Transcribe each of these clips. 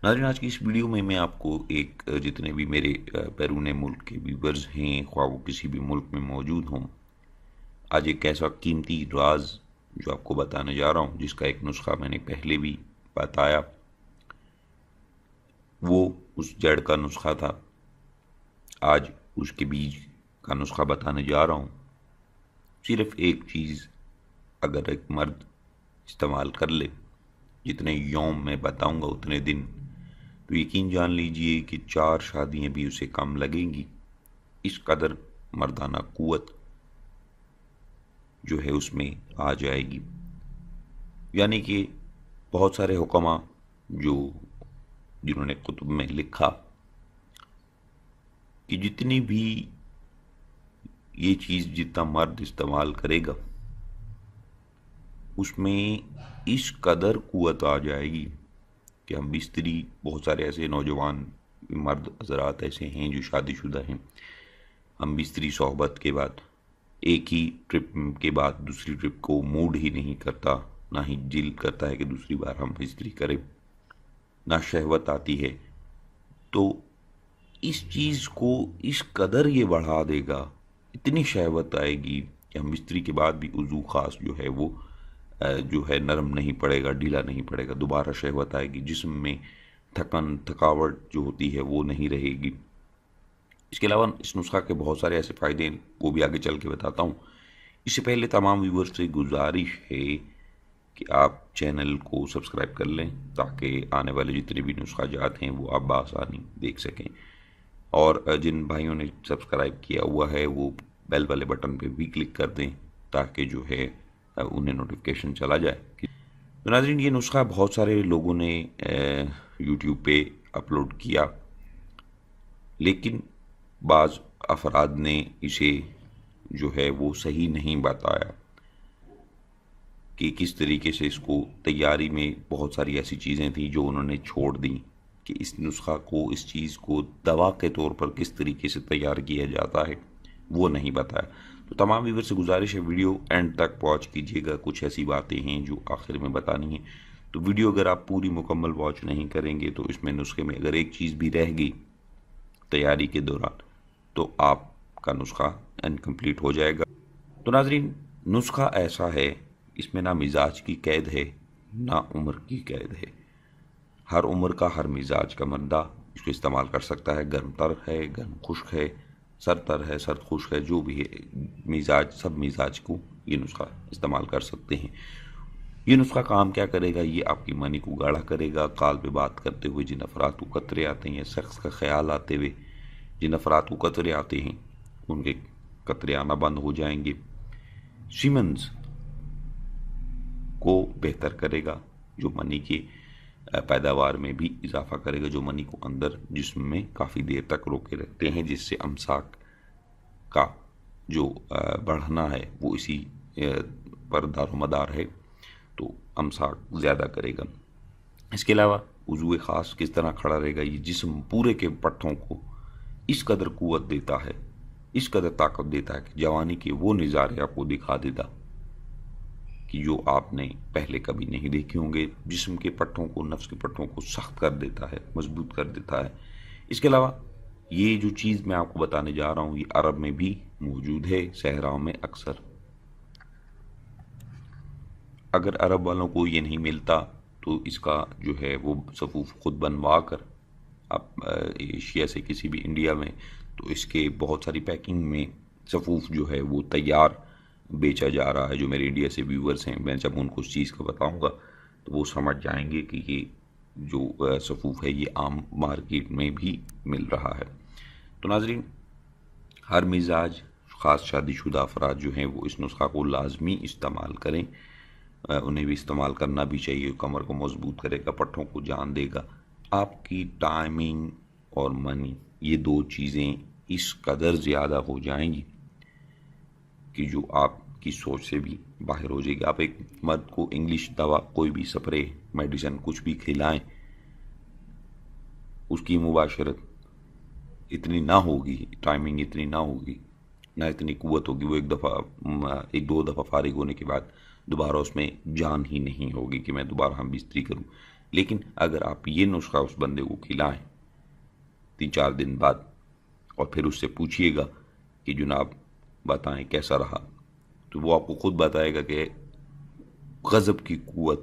ناظرین، آج کی اس ویڈیو میں میں آپ کو جتنے بھی میرے بیرون ملک کے ویورز ہیں، خواہ وہ کسی بھی ملک میں موجود ہوں، آج ایک ایسا قیمتی راز جو آپ کو بتانے جا رہا ہوں، جس کا ایک نسخہ میں نے پہلے بھی بتایا، وہ اس جڑ کا نسخہ تھا۔ آج اس کے بیج کا نسخہ بتانے جا رہا ہوں۔ صرف ایک چیز اگر ایک مرد استعمال کر لے، جتنے یوم میں بتاؤں گا اتنے دن، تو یقین جان لیجئے کہ 4 شادیاں بھی اسے کم لگیں گی۔ اس قدر مردانہ قوت جو ہے اس میں آ جائے گی۔ یعنی کہ بہت سارے حکماء جنہوں نے کتب میں لکھا کہ جتنی بھی یہ چیز جتنا مرد استعمال کرے گا، اس میں اس قدر قوت آ جائے گی کہ ہم بستری، بہت سارے ایسے نوجوان مرد حضرات ایسے ہیں جو شادی شدہ ہیں، ہم بستری صحبت کے بعد ایک ہی ٹرپ کے بعد دوسری ٹرپ کو موڈ ہی نہیں کرتا، نہ ہی دل کرتا ہے کہ دوسری بار ہم بستری کریں، نہ شہوت آتی ہے۔ تو اس چیز کو اس قدر یہ بڑھا دے گا، اتنی شہوت آئے گی کہ ہم بستری کے بعد بھی عضو خاص جو ہے نرم نہیں پڑے گا، ڈھیلا نہیں پڑے گا، دوبارہ شہوت آئے گی، جسم میں تھکاوٹ جو ہوتی ہے وہ نہیں رہے گی۔ اس کے علاوہ اس نسخہ کے بہت سارے ایسے فائدے ہیں، وہ بھی آگے چل کے بتاتا ہوں۔ اس سے پہلے تمام ویورز سے گزارش ہے کہ آپ چینل کو سبسکرائب کر لیں تاکہ آنے والے جتنے بھی نسخہ جات ہیں وہ آپ بآسانی دیکھ سکیں، اور جن بھائیوں نے سبسکرائب کیا ہوا ہے وہ بیل والے بٹن پہ بھی کلک کر دیں تاکہ جو ہے انہیں نوٹیفیکیشن چلا جائے۔ تو ناظرین، یہ نسخہ بہت سارے لوگوں نے یوٹیوب پہ اپلوڈ کیا، لیکن بعض افراد نے اسے جو ہے وہ صحیح نہیں بتایا کہ کس طریقے سے اس کو تیاری میں بہت ساری ایسی چیزیں تھیں جو انہوں نے چھوڑ دیں، کہ اس نسخہ کو، اس چیز کو دوا کے طور پر کس طریقے سے تیار کیا جاتا ہے وہ نہیں بتایا۔ تو تمام ویور سے گزارش ہے ویڈیو اینڈ تک واچ کیجیے گا، کچھ ایسی باتیں ہیں جو آخر میں بتانی ہیں۔ تو ویڈیو اگر آپ پوری مکمل واچ نہیں کریں گے تو اس میں نسخے میں اگر ایک چیز بھی رہ گئی تیاری کے دوران تو آپ کا نسخہ انکمپلیٹ ہو جائے گا۔ تو ناظرین، نسخہ ایسا ہے، اس میں نہ مزاج کی قید ہے نہ عمر کی قید ہے۔ ہر عمر کا، ہر مزاج کا بندہ اس کو استعمال کر سکتا ہے۔ گرم تر ہے، گرم خشک ہے، سرد تر ہے، سرد خشک ہے، جو بھی ہے مزاج، سب مزاج کو یہ نسخہ استعمال کر سکتے ہیں۔ یہ نسخہ کام کیا کرے گا؟ یہ آپ کی منی کو گاڑھا کرے گا۔ کال پہ بات کرتے ہوئے جن افراد کو قطرے آتے ہیں، شخص کا خیال آتے ہوئے جن افراد کو قطرے آتے ہیں، ان کے قطرے آنا بند ہو جائیں گے۔ سیمنز کو بہتر کرے گا، جو منی کے پیداوار میں بھی اضافہ کرے گا، جو منی کو اندر جسم میں کافی دیر تک روکے رکھتے ہیں، جس سے امساک کا جو بڑھنا ہے وہ اسی پر دار و مدار ہے، تو امساک زیادہ کرے گا۔ اس کے علاوہ عضو خاص کس طرح کھڑا رہے گا؟ یہ جسم پورے کے پٹھوں کو اس قدر قوت دیتا ہے، اس قدر طاقت دیتا ہے کہ جوانی کے وہ نظارے آپ کو دکھا دیتا کہ جو آپ نے پہلے کبھی نہیں دیکھے ہوں گے۔ جسم کے پٹھوں کو، نفس کے پٹھوں کو سخت کر دیتا ہے، مضبوط کر دیتا ہے۔ اس کے علاوہ یہ جو چیز میں آپ کو بتانے جا رہا ہوں یہ عرب میں بھی موجود ہے، صحراؤں میں اکثر۔ اگر عرب والوں کو یہ نہیں ملتا تو اس کا جو ہے وہ صفوف خود بنوا کر آپ ایشیا سے کسی بھی انڈیا میں، تو اس کے بہت ساری پیکنگ میں صفوف جو ہے وہ تیار بیچا جا رہا ہے۔ جو میرے انڈیا سے ویورز ہیں، میں جب ان کو اس چیز کا بتاؤں گا تو وہ سمجھ جائیں گے کہ یہ جو صفوف ہے یہ عام مارکیٹ میں بھی مل رہا ہے۔ تو ناظرین، ہر مزاج، خاص شادی شدہ افراد جو ہیں وہ اس نسخہ کو لازمی استعمال کریں، انہیں بھی استعمال کرنا بھی چاہیے۔ کمر کو مضبوط کرے گا، پٹھوں کو جان دے گا۔ آپ کی ٹائمنگ اور منی، یہ دو چیزیں اس قدر زیادہ ہو جائیں گی کہ جو آپ کی سوچ سے بھی باہر ہو جائے گی۔ آپ ایک مرد کو انگلش دوا، کوئی بھی سپرے، میڈیسن، کچھ بھی کھلائیں، اس کی مباشرت اتنی نہ ہوگی، ٹائمنگ اتنی نہ ہوگی، نہ اتنی قوت ہوگی، وہ ایک دو دفعہ فارغ ہونے کے بعد دوبارہ اس میں جان ہی نہیں ہوگی کہ میں دوبارہ ہم بستری کروں۔ لیکن اگر آپ یہ نسخہ اس بندے کو کھلائیں 3-4 دن بعد اور پھر اس سے پوچھئے گا کہ جناب بتائیں کیسا رہا، تو وہ آپ کو خود بتائے گا کہ غضب کی قوت،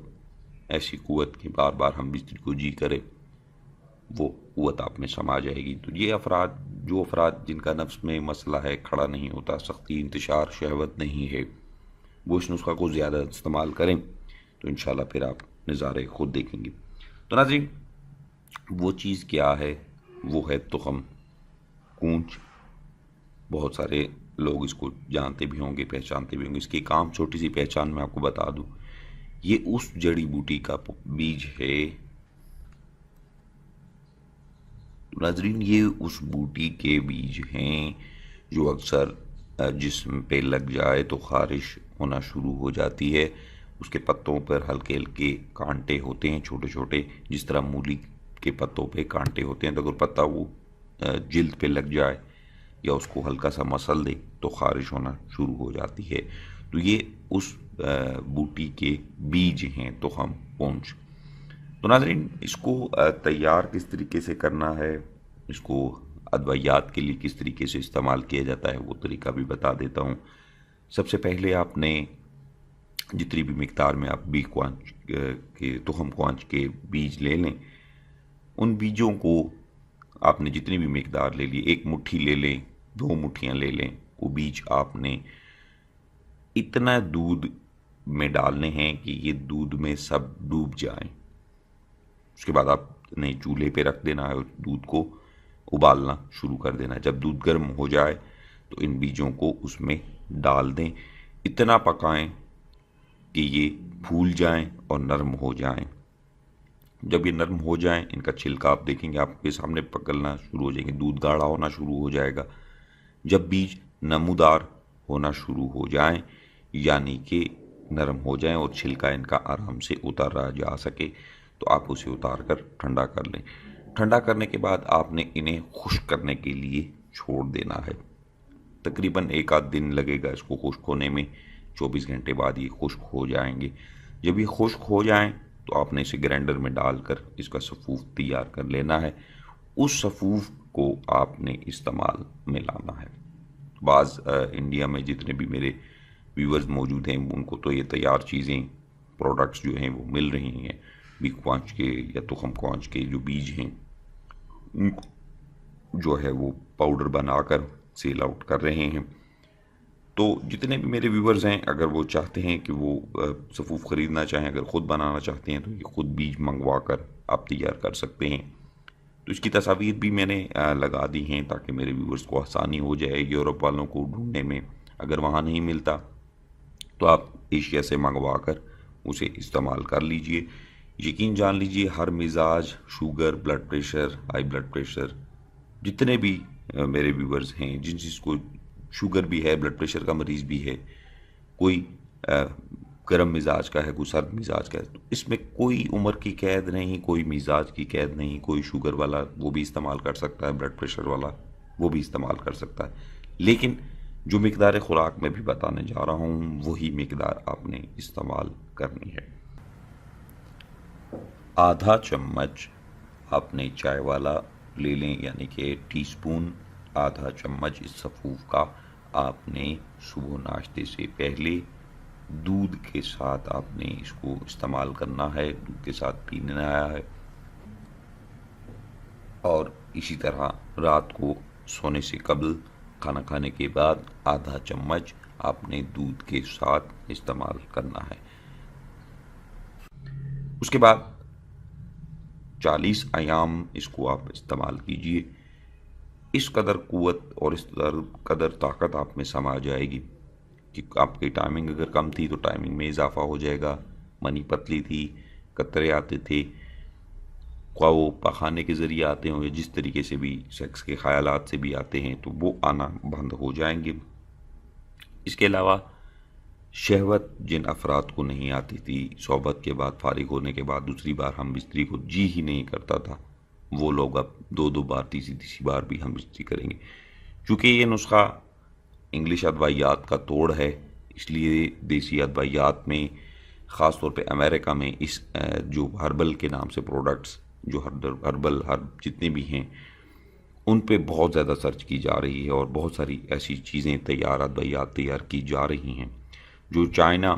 ایسی قوت کہ بار بار ہم بستری کو جی کرے، وہ قوت آپ میں سما جائے گی۔ تو یہ جو افراد جن کا نفس میں مسئلہ ہے، کھڑا نہیں ہوتا، سختی، انتشار، شہوت نہیں ہے، وہ اس نسخہ کو زیادہ استعمال کریں تو انشاءاللہ پھر آپ نظارے خود دیکھیں گے۔ تو ناظرین، وہ چیز کیا ہے؟ وہ ہے تخم کونچ۔ بہت سارے لوگ اس کو جانتے بھی ہوں گے، پہچانتے بھی ہوں گے۔ اس کی ایک عام چھوٹی سی پہچان میں آپ کو بتا دوں، یہ اس جڑی بوٹی کا بیج ہے ناظرین، یہ اس بوٹی کے بیج ہیں جو اکثر جسم پہ لگ جائے تو خارش ہونا شروع ہو جاتی ہے۔ اس کے پتوں پر ہلکے ہلکے کانٹے ہوتے ہیں، چھوٹے چھوٹے، جس طرح مولی کے پتوں پہ کانٹے ہوتے ہیں۔ تو اگر پتا وہ جلد پہ لگ جائے یا اس کو ہلکا سا مسل دے تو خارش ہونا شروع ہو جاتی ہے۔ تو یہ اس بوٹی کے بیج ہیں، تخم کونچ۔ تو ناظرین، اس کو تیار کس طریقے سے کرنا ہے، اس کو ادویات کے لیے کس طریقے سے استعمال کیا جاتا ہے، وہ طریقہ بھی بتا دیتا ہوں۔ سب سے پہلے آپ نے جتنی بھی مقدار میں آپ تخم کوانچ کے بیج لے لیں، ان بیجوں کو آپ نے جتنی بھی مقدار لے لی، 1 مٹھی لے لیں، 2 مٹھیاں لے لیں، وہ بیج آپ نے اتنا دودھ میں ڈالنے ہیں کہ یہ دودھ میں سب ڈوب جائیں۔ اس کے بعد آپ نے چولہے پہ رکھ دینا ہے اور دودھ کو ابالنا شروع کر دینا ہے۔ جب دودھ گرم ہو جائے تو ان بیجوں کو اس میں ڈال دیں، اتنا پکائیں کہ یہ پھول جائیں اور نرم ہو جائیں۔ جب یہ نرم ہو جائیں، ان کا چھلکا آپ دیکھیں گے آپ کے سامنے پکڑنا شروع ہو جائیں گے، دودھ گاڑھا ہونا شروع ہو جائے گا۔ جب بیج نمودار ہونا شروع ہو جائیں، یعنی کہ نرم ہو جائیں اور چھلکا ان کا آرام سے اتارا جا سکے، تو آپ اسے اتار کر ٹھنڈا کر لیں۔ ٹھنڈا کرنے کے بعد آپ نے انہیں خشک کرنے کے لیے چھوڑ دینا ہے۔ تقریباً 1-8 دن لگے گا اس کو خشک ہونے میں، 24 گھنٹے بعد یہ خشک ہو جائیں گے۔ جب یہ خشک ہو جائیں تو آپ نے اسے گرینڈر میں ڈال کر اس کا سفوف تیار کر لینا ہے۔ اس سفوف کو آپ نے استعمال میں لانا ہے۔ بعض انڈیا میں جتنے بھی میرے ویورز موجود ہیں، ان کو تو یہ تیار چیزیں، پروڈکٹس جو ہیں وہ مل رہی ہیں، بیج کوانچ کے یا تخم کوانچ کے جو بیج ہیں، ان کو جو ہے وہ پاؤڈر بنا کر سیل آؤٹ کر رہے ہیں۔ تو جتنے بھی میرے ویورز ہیں، اگر وہ چاہتے ہیں کہ وہ سفوف خریدنا چاہیں، اگر خود بنانا چاہتے ہیں، تو یہ خود بیج منگوا کر آپ تیار کر سکتے ہیں۔ تو اس کی تصاویر بھی میں نے لگا دی ہیں تاکہ میرے ویورز کو آسانی ہو جائے یورپ والوں کو ڈھونڈنے میں۔ اگر وہاں نہیں ملتا تو آپ ایشیا سے منگوا کر اسے استعمال کر لیجئے۔ یقین جان لیجئے، ہر مزاج، sugar, blood pressure, high blood pressure, جتنے بھی میرے ویورز ہیں جن چیز کو شوگر بھی ہے، بلڈ پریشر کا مریض بھی ہے، کوئی گرم مزاج کا ہے، کوئی سرد مزاج کا ہے، تو اس میں کوئی عمر کی قید نہیں، کوئی مزاج کی قید نہیں۔ کوئی شوگر والا وہ بھی استعمال کر سکتا ہے، بلڈ پریشر والا وہ بھی استعمال کر سکتا ہے، لیکن جو مقدار خوراک میں بھی بتانے جا رہا ہوں وہی مقدار آپ نے استعمال کرنی ہے۔ آدھا چمچ آپ نے چائے والا لے لیں، یعنی کہ ٹی سپون آدھا چمچ اس سفوف کا آپ نے صبح ناشتے سے پہلے دودھ کے ساتھ آپ نے اس کو استعمال کرنا ہے، دودھ کے ساتھ پینا ہے۔ اور اسی طرح رات کو سونے سے قبل کھانا کھانے کے بعد آدھا چمچ آپ نے دودھ کے ساتھ استعمال کرنا ہے۔ اس کے بعد 40 ایام اس کو آپ استعمال کیجئے۔ اس قدر قوت اور اس قدر طاقت آپ میں سما جائے گی کہ آپ کی ٹائمنگ اگر کم تھی تو ٹائمنگ میں اضافہ ہو جائے گا، منی پتلی تھی، قطرے آتے تھے، خواہ وہ پخانے کے ذریعے آتے ہوں یا جس طریقے سے بھی سیکس کے خیالات سے بھی آتے ہیں، تو وہ آنا بند ہو جائیں گے۔ اس کے علاوہ شہوت جن افراد کو نہیں آتی تھی، صحبت کے بعد، فارغ ہونے کے بعد دوسری بار ہم بستری کو جی ہی نہیں کرتا تھا، وہ لوگ اب 2 بار، تیسری بار بھی ہم بستری کریں گے۔ چونکہ یہ نسخہ انگلش ادویات کا توڑ ہے، اس لیے دیسی ادویات میں خاص طور پہ امریکہ میں اس جو ہربل کے نام سے پروڈکٹس جو ہربل جتنے بھی ہیں ان پہ بہت زیادہ سرچ کی جا رہی ہے، اور بہت ساری ایسی چیزیں تیار کی جا رہی ہیں جو چائنا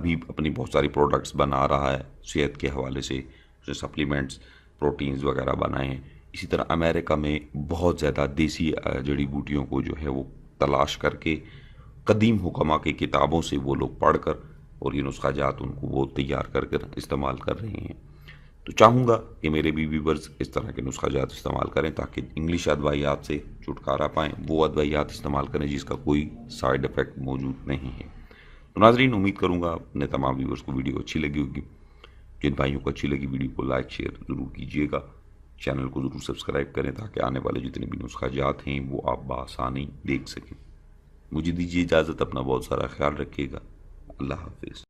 بھی اپنی بہت ساری پروڈکٹس بنا رہا ہے صحت کے حوالے سے، سپلیمنٹس پروٹینز وغیرہ بنائے ہیں۔ اسی طرح امریکہ میں بہت زیادہ دیسی جڑی بوٹیوں کو جو ہے وہ تلاش کر کے قدیم حکماء کی کتابوں سے وہ لوگ پڑھ کر اور یہ نسخہ جات ان کو وہ تیار کر کر استعمال کر رہے ہیں۔ تو چاہوں گا کہ میرے بھی ویورز اس طرح کے نسخہ جات استعمال کریں تاکہ انگلش ادویات سے چھٹکارا پائیں، وہ ادویات استعمال کریں جس کا کوئی سائیڈ افیکٹ موجود نہیں ہے۔ تو ناظرین، امید کروں گا اپنے تمام ویورز کو ویڈیو اچھی لگی ہوگی۔ جن بھائیوں کو اچھی لگی ویڈیو کو لائک شیئر ضرور کیجیے گا، چینل کو ضرور سبسکرائب کریں تاکہ آنے والے جتنے بھی نسخہ جات ہیں وہ آپ بآسانی دیکھ سکیں۔ مجھے دیجیے اجازت، اپنا بہت سارا خیال رکھیے گا۔ اللہ حافظ۔